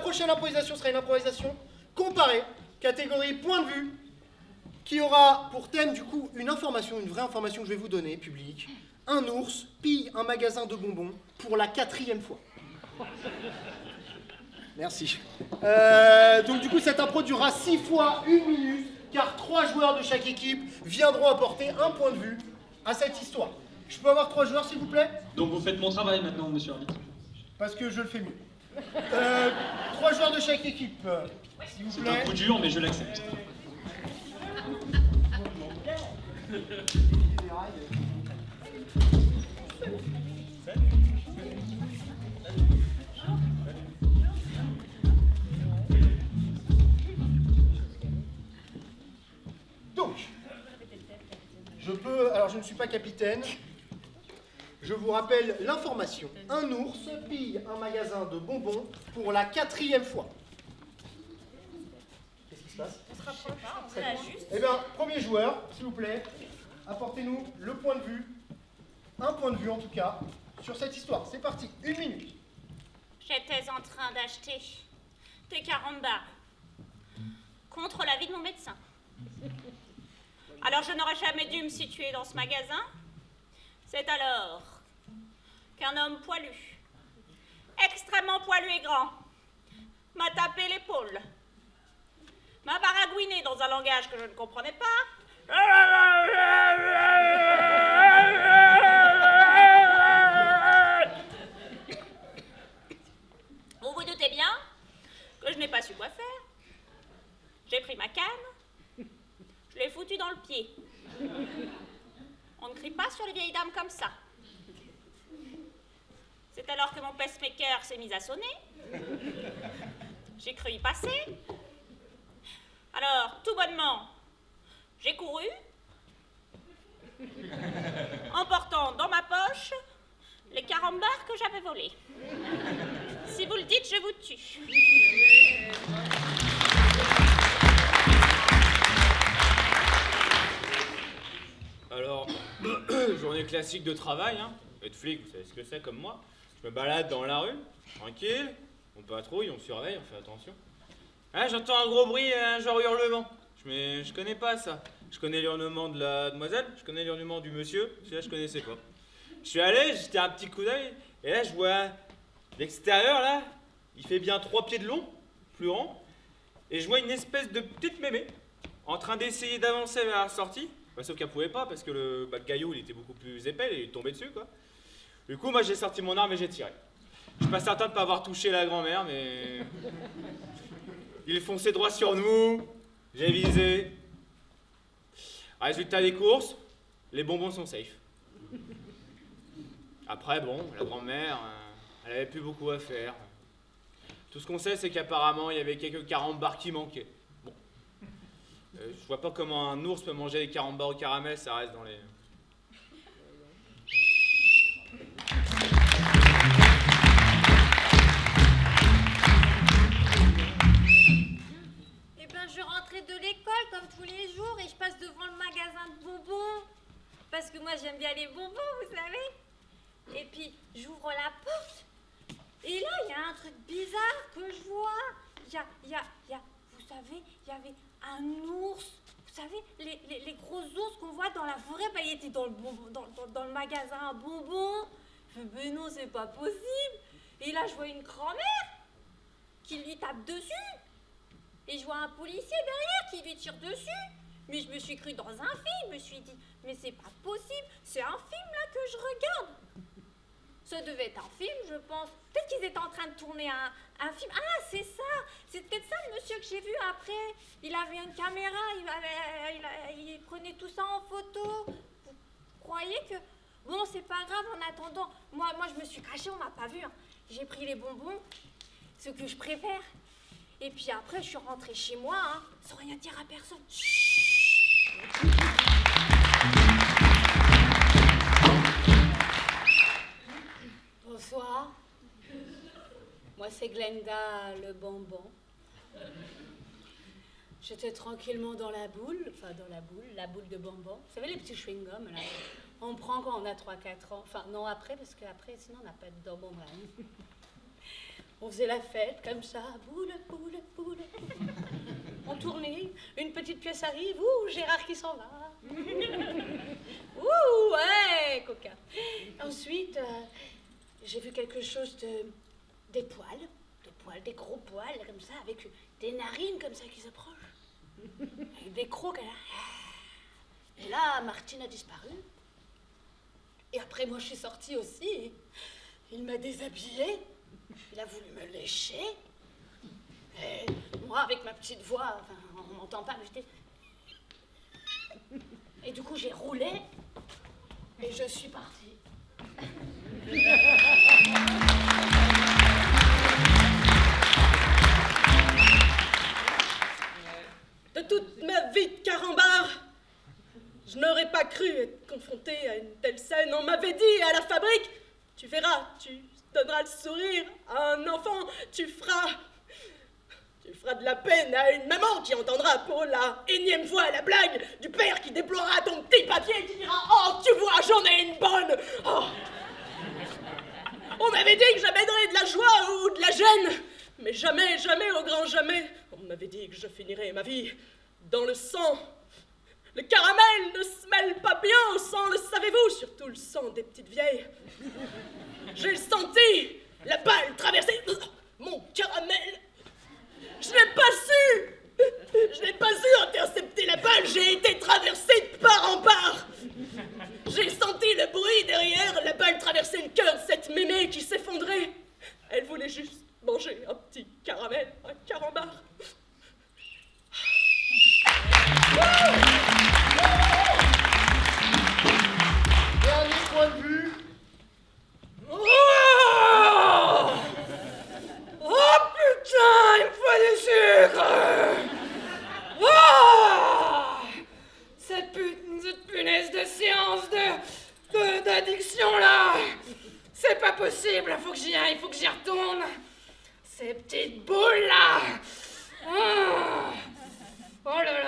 prochaine improvisation sera une improvisation comparée, catégorie point de vue, qui aura pour thème du coup une information, une vraie information que je vais vous donner, public. Un ours pille un magasin de bonbons pour la 4e fois. Merci. Donc du coup cette impro durera 6 fois 1 minute, car 3 joueurs de chaque équipe viendront apporter un point de vue à cette histoire. Je peux avoir 3 joueurs s'il vous plaît? Donc vous faites mon travail maintenant, monsieur Arbitre. Parce que je le fais mieux. 3 joueurs de chaque équipe, s'il vous plaît. C'est un coup dur, mais je l'accepte. Donc, alors je ne suis pas capitaine, je vous rappelle l'information. Un ours pille un magasin de bonbons pour la 4e fois. Qu'est-ce qui se passe? On se rapproche, on est là juste. Eh bien, premier joueur, s'il vous plaît, apportez-nous le point de vue, un point de vue en tout cas, sur cette histoire. C'est parti, 1 minute. J'étais en train d'acheter des carambars contre l'avis de mon médecin. Alors je n'aurais jamais dû me situer dans ce magasin. C'est alors qu'un homme poilu, extrêmement poilu et grand, m'a tapé l'épaule, m'a baragouiné dans un langage que je ne comprenais pas. Vous vous doutez bien que je n'ai pas su quoi faire. J'ai pris ma canne, je l'ai foutue dans le pied. On ne crie pas sur les vieilles dames comme ça. C'est alors que mon pacemaker s'est mis à sonner. J'ai cru y passer. Alors, tout bonnement, j'ai couru, emportant dans ma poche les carambars que j'avais volés. Si vous le dites, je vous tue. Alors, journée classique de travail, hein. Être flic, vous savez ce que c'est comme moi. Je me balade dans la rue, tranquille, on patrouille, on surveille, on fait attention. Ah, j'entends un gros bruit, un genre hurlement. Mais je connais pas ça. Je connais l'hurlement de la demoiselle, je connais l'hurlement du monsieur, celui-là je connaissais pas. Je suis allé, j'étais un petit coup d'œil, et là je vois l'extérieur là, il fait bien 3 pieds de long, plus rond, et je vois une espèce de petite mémé en train d'essayer d'avancer vers la sortie. Bah, sauf qu'elle pouvait pas parce que le gaillot il était beaucoup plus épais et il est tombé dessus quoi. Du coup moi j'ai sorti mon arme et j'ai tiré. Je suis pas certain de pas avoir touché la grand-mère mais... Il fonçait droit sur nous, j'ai visé. Résultat des courses, les bonbons sont safe. Après bon, la grand-mère, elle avait plus beaucoup à faire. Tout ce qu'on sait c'est qu'apparemment il y avait quelques carambars qui manquaient. Je vois pas comment un ours peut manger des carambars au caramel, ça reste dans les... Eh ben, je rentrais de l'école comme tous les jours et je passe devant le magasin de bonbons. Parce que moi, j'aime bien les bonbons, vous savez. Et puis, j'ouvre la porte. Et là, il y a un truc bizarre que je vois. Vous savez, il y avait un ours. Vous savez, les gros ours qu'on voit dans la forêt, bah, il était dans le magasin à bonbons. Je fais, mais non, c'est pas possible. Et là, je vois une grand-mère qui lui tape dessus. Et je vois un policier derrière qui lui tire dessus. Mais je me suis cru dans un film. Je me suis dit, mais c'est pas possible. C'est un film là que je regarde. Ça devait être un film, je pense. Peut-être qu'ils étaient en train de tourner un film. Ah, c'est ça. C'est peut-être ça le monsieur que j'ai vu après. Il avait une caméra, il prenait tout ça en photo. Vous croyez que... Bon, c'est pas grave, en attendant. Moi, je me suis cachée, on m'a pas vu. Hein. J'ai pris les bonbons, ce que je préfère. Et puis après, je suis rentrée chez moi, hein, sans rien dire à personne. Bonsoir. Moi, c'est Glenda le bonbon. J'étais tranquillement dans la boule, la boule de bonbons. Vous savez, les petits chewing-gums, là. On prend quand on a 3-4 ans. Enfin, non, après, parce qu'après, sinon, on n'a pas de bonbons. On faisait la fête comme ça, boule, boule, boule. On tournait, une petite pièce arrive, ouh, Gérard qui s'en va. Ouh, ouais, coquin. Ensuite, j'ai vu quelque chose des poils, des gros poils comme ça, avec des narines comme ça qui s'approchent. Avec des crocs, là. Et là, Martine a disparu. Et après, moi, je suis sortie aussi. Il m'a déshabillée. Il a voulu me lécher. Et moi, avec ma petite voix, enfin, on m'entend pas, mais j'étais... Et du coup, j'ai roulé. Et je suis partie. De toute ma vie de carambar, je n'aurais pas cru être confrontée à une telle scène. On m'avait dit à la fabrique, tu verras, tu donneras le sourire à un enfant, tu feras de la peine à une maman qui entendra pour la énième fois la blague du père qui déploiera ton petit papier et qui dira « Oh, tu vois, j'en ai une bonne oh. !» On m'avait dit que j'amènerais de la joie ou de la gêne, mais jamais, jamais, au grand jamais, on m'avait dit que je finirais ma vie dans le sang. Le caramel ne se mêle pas bien au sang, le savez-vous, surtout le sang des petites vieilles. J'ai senti la balle traverser mon caramel. Je n'ai pas su intercepter la balle, j'ai été traversée de part en part. J'ai senti le bruit derrière, la balle traverser le cœur de cette mémé qui s'effondrait. Elle voulait juste manger un petit caramel, un carambar. Dernier point de vue. Oh putain, il me faut du sucre. Cette punaise de séance d'addiction là, c'est pas possible, faut que j'y aille, faut que j'y retourne. Ces petites boules là. Oh là là.